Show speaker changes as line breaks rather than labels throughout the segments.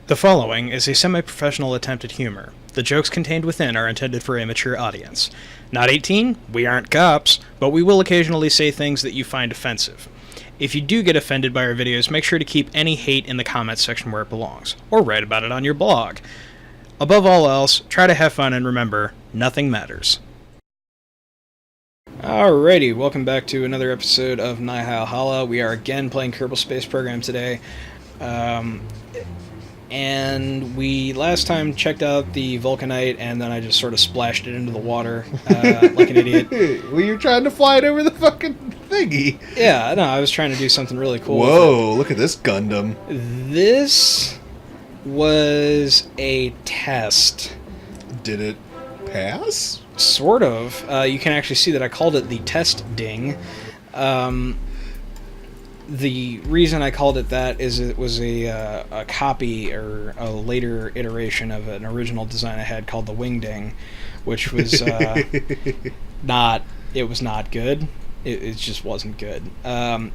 The following is a semi-professional attempt at humor. The jokes contained within are intended for a mature audience. Not 18, we aren't cops, but we will occasionally say things that you find offensive. If you do get offended by our videos, make sure to keep any hate in the comments section where it belongs, or write about it on your blog. Above all else, try to have fun and remember, nothing matters. Alrighty, welcome back to another episode of Nihilhalla. We are again playing Kerbal Space Program today. And we last time checked out the Vulcanite, and then I just sort of splashed it into the water like an idiot.
Well, you're trying to fly it over the fucking thingy.
Yeah, no, I was trying to do something really cool.
Whoa, look at this Gundam.
This was a test.
Did it pass?
Sort of. You can actually see that I called it the test ding. The reason I called it that is it was a copy or a later iteration of an original design I had called the Wing Ding, which was not good. It just wasn't good.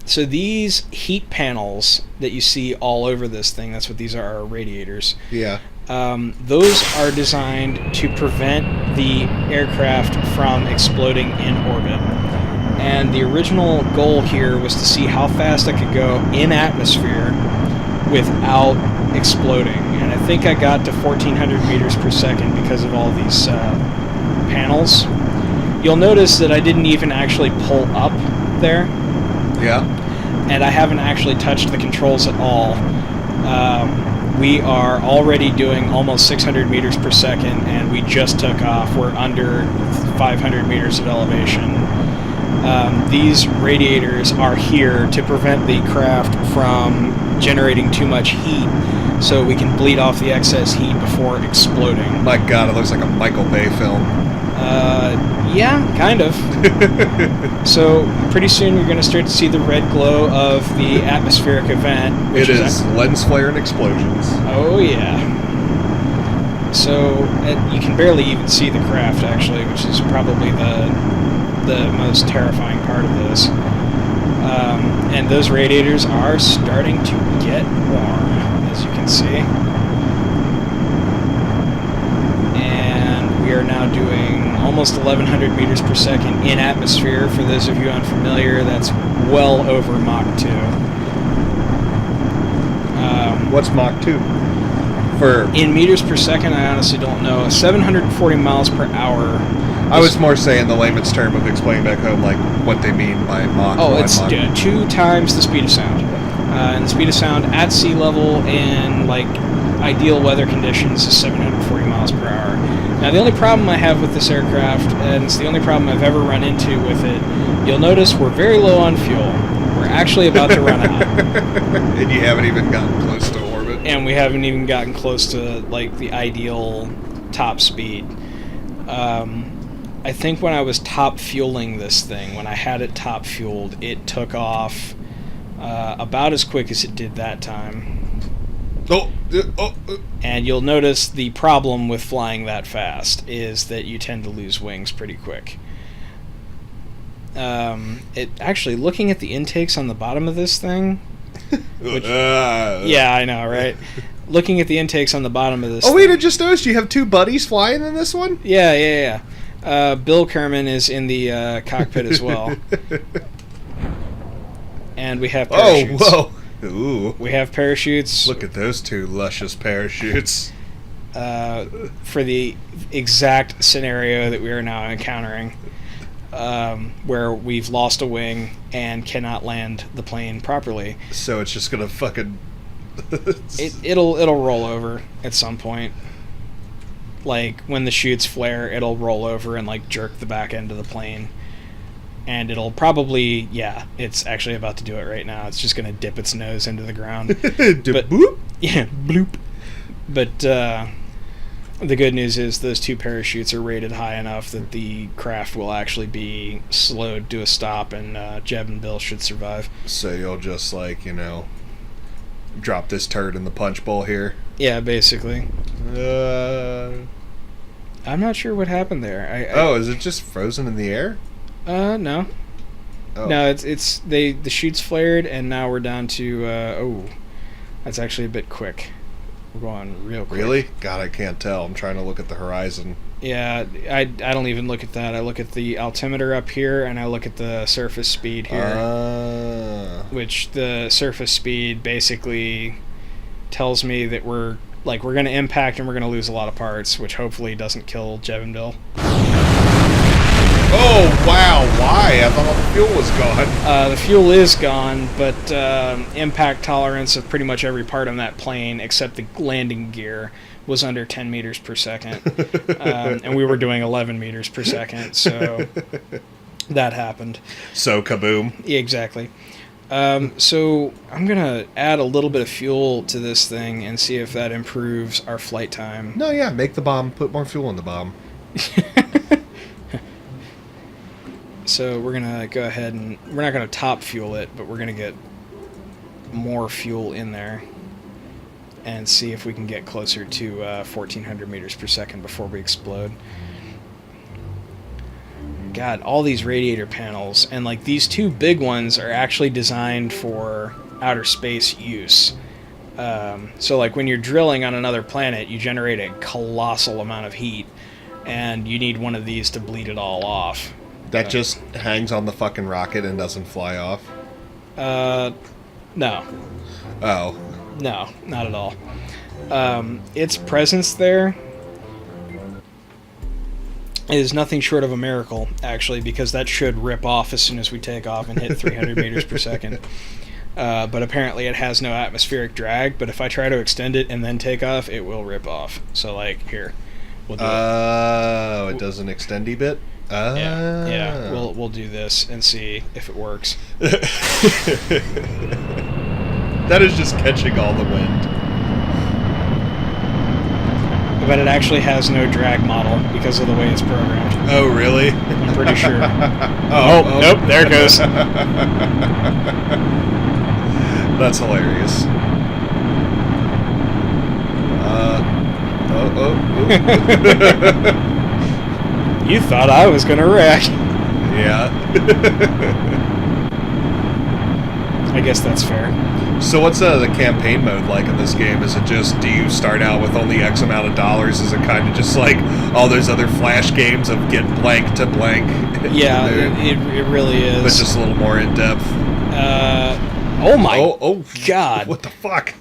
So these heat panels that you see all over this thing, that's what these are radiators.
Yeah.
Those are designed to prevent the aircraft from exploding in orbit. And the original goal here was to see how fast I could go in atmosphere without exploding. And I think I got to 1,400 meters per second because of all these panels. You'll notice that I didn't even actually pull up there.
Yeah.
And I haven't actually touched the controls at all. We are already doing almost 600 meters per second, and we just took off. We're under 500 meters of elevation. These radiators are here to prevent the craft from generating too much heat, so we can bleed off the excess heat before exploding.
My god, it looks like a Michael Bay film.
Yeah, kind of. So, pretty soon you're going to start to see the red glow of the atmospheric event.
It is lens flare and explosions.
Oh, yeah. So, you can barely even see the craft, actually, which is probably the most terrifying part of this. And those radiators are starting to get warm, as you can see. And we are now doing almost 1,100 meters per second in atmosphere. For those of you unfamiliar, that's well over Mach 2.
What's Mach 2?
In meters per second, I honestly don't know. 740 miles per hour.
I was more saying the layman's term of explaining back home, like, what they mean by Mach.
Oh, it's 2 times the speed of sound. And the speed of sound at sea level in, like, ideal weather conditions is 740 miles per hour. Now, the only problem I have with this aircraft, and it's the only problem I've ever run into with it, you'll notice we're very low on fuel. We're actually about to run out.
And you haven't even gotten close to orbit.
And we haven't even gotten close to, like, the ideal top speed. I think when I was top fueling this thing, when I had it top fueled, it took off about as quick as it did that time. And you'll notice the problem with flying that fast is that you tend to lose wings pretty quick. Actually, looking at the intakes on the bottom of this thing... yeah, I know, right? Looking at the intakes on the bottom of this
thing... wait, I just noticed you have 2 buddies flying in this one?
Yeah. Bill Kerman is in the cockpit as well. And we have parachutes.
Oh, whoa. Ooh.
We have parachutes.
Look at those 2 luscious parachutes.
For the exact scenario that we are now encountering, where we've lost a wing and cannot land the plane properly.
So it's just gonna fucking...
it'll roll over at some point. Like, when the chutes flare, it'll roll over and, like, jerk the back end of the plane. And it'll probably, it's actually about to do it right now. It's just going to dip its nose into the ground.
Boop?
Yeah, bloop. But the good news is those 2 parachutes are rated high enough that the craft will actually be slowed to a stop, and Jeb and Bill should survive.
So you'll just, like, drop this turd in the punch bowl here?
Yeah, basically. I'm not sure what happened there.
Is it just frozen in the air?
No. Oh. No, the chutes flared, and now we're down to, that's actually a bit quick. We're going real quick.
Really? God, I can't tell. I'm trying to look at the horizon.
Yeah, I don't even look at that. I look at the altimeter up here, and I look at the surface speed here. Which the surface speed basically tells me that we're going to impact and we're going to lose a lot of parts, which hopefully doesn't kill Jevonville.
Oh, wow. Why? I thought the fuel was gone.
The fuel is gone, but impact tolerance of pretty much every part on that plane, except the landing gear, was under 10 meters per second. And we were doing 11 meters per second, so that happened.
So, kaboom.
Yeah, exactly. So I'm going to add a little bit of fuel to this thing and see if that improves our flight time.
No, yeah, make the bomb. Put more fuel in the bomb.
So we're going to go ahead and... We're not going to top fuel it, but we're going to get more fuel in there and see if we can get closer to 1,400 meters per second before we explode. God, all these radiator panels, and like these two big ones are actually designed for outer space use. So like when you're drilling on another planet, you generate a colossal amount of heat, and you need one of these to bleed it all off.
That just hangs on the fucking rocket and doesn't fly off?
No.
Oh.
No, not at all. Its presence there is nothing short of a miracle, actually, because that should rip off as soon as we take off and hit 300 meters per second. But apparently it has no atmospheric drag, but if I try to extend it and then take off, it will rip off. So, like, here. We'll do
it does an extendy bit?
Yeah, we'll do this and see if it works.
That is just catching all the wind.
But it actually has no drag model because of the way it's programmed.
Oh, really?
I'm pretty sure.
oh,
nope, there it goes.
That's hilarious.
You thought I was gonna wreck.
Yeah.
I guess that's fair.
So what's the campaign mode like in this game? Is it just, do you start out with only X amount of dollars? Is it kind of just like all those other Flash games of get blank to blank?
Yeah, it really is.
But just a little more in depth.
Oh my God.
What the fuck?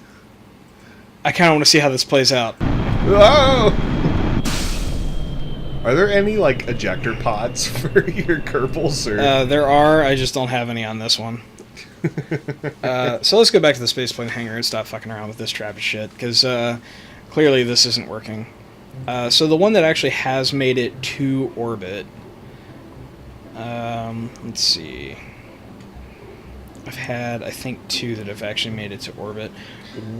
I kind of want to see how this plays out.
Oh! Are there any, like, ejector pods for your Kerbals? Or?
There are, I just don't have any on this one. So let's go back to the spaceplane hangar and stop fucking around with this trap of shit, because clearly this isn't working. So the one that actually has made it to orbit, let's see, I've had, I think, 2 that have actually made it to orbit.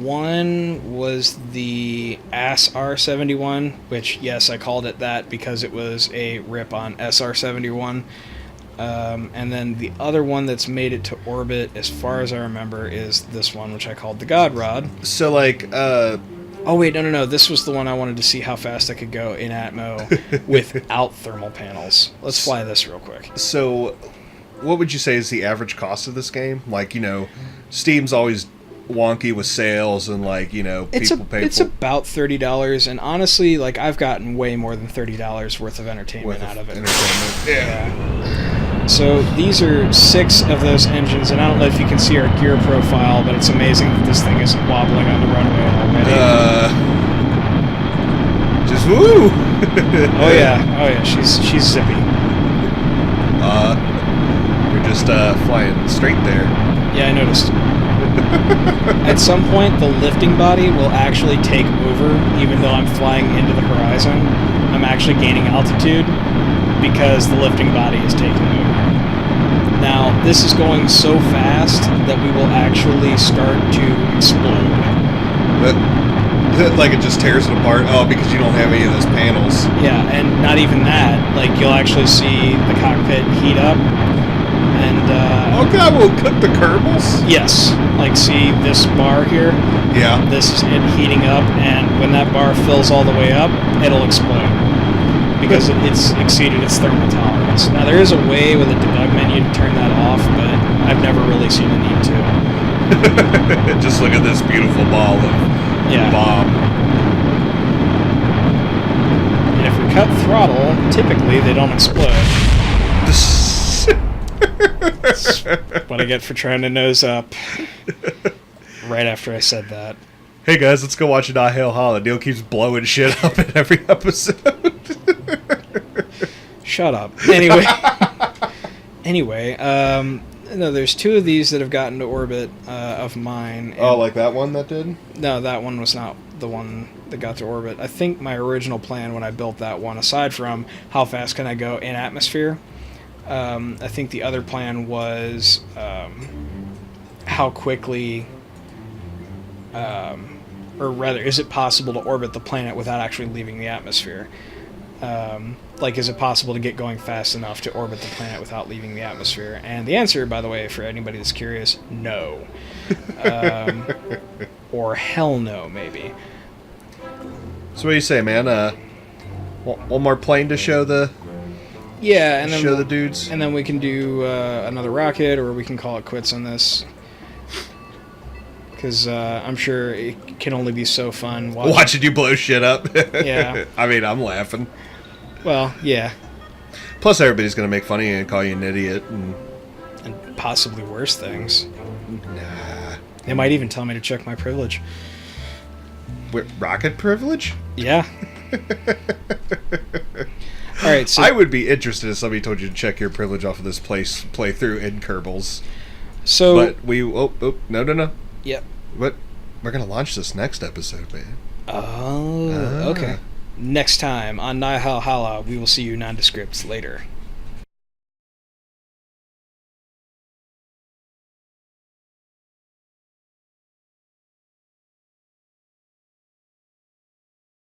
One was the SR-71, which, yes, I called it that because it was a rip on SR-71. And then the other one that's made it to orbit, as far as I remember, is this one, which I called the God Rod.
So, like,
Oh, wait, no. This was the one I wanted to see how fast I could go in Atmo without thermal panels. Let's fly this real quick.
So, what would you say is the average cost of this game? Like, you know, Steam's always wonky with sales and, like, you know, people pay
It's
for...
about $30, and honestly, like, I've gotten way more than $30 worth of entertainment out of it. Yeah. So these are 6 of those engines, and I don't know if you can see our gear profile, but it's amazing that this thing isn't wobbling on the runway already.
Just woo!
Oh yeah, she's zippy.
You're just flying straight there.
Yeah, I noticed. At some point, the lifting body will actually take over, even though I'm flying into the horizon. I'm actually gaining altitude because the lifting body is taking over. Now, this is going so fast that we will actually start to explode.
Like it just tears it apart? Oh, because you don't have any of those panels.
Yeah, and not even that. Like, you'll actually see the cockpit heat up. And,
oh god, we'll cook the Kerbals?
Yes. Like, see this bar here?
Yeah.
This is it heating up, and when that bar fills all the way up, it'll explode. Because it's exceeded its thermal tolerance. Now, there is a way with a debug menu to turn that off, but I've never really seen a need to.
Just look at this beautiful ball of
Yeah.
bomb.
And if we cut throttle, typically they don't explode. That's what I get for trying to nose up right after I said that.
Hey guys, let's go watch Nihilhalla. Neil keeps blowing shit up in every episode.
Shut up. Anyway, no, there's two of these that have gotten to orbit of mine.
Oh, like that one that did?
No, that one was not the one that got to orbit. I think my original plan when I built that one, aside from how fast can I go in atmosphere, I think the other plan was how quickly, or rather, is it possible to orbit the planet without actually leaving the atmosphere? Like, is it possible to get going fast enough to orbit the planet without leaving the atmosphere? And the answer, by the way, for anybody that's curious, no. Or hell no, maybe.
So what do you say, man? One more plane to show the
and then
show the dudes,
and then we can do another rocket, or we can call it quits on this. Because I'm sure it can only be so fun
watching you blow shit up.
Yeah.
I mean, I'm laughing.
Well, yeah.
Plus, everybody's gonna make fun of you and call you an idiot, and
possibly worse things.
Nah.
They might even tell me to check my privilege.
Rocket privilege?
Yeah. All right, so
I would be interested if somebody told you to check your privilege off of this playthrough in Kerbals.
So,
but no.
Yep.
But we're gonna launch this next episode, man.
Oh, okay. Next time on Nihilhalla, we will see you nondescripts later.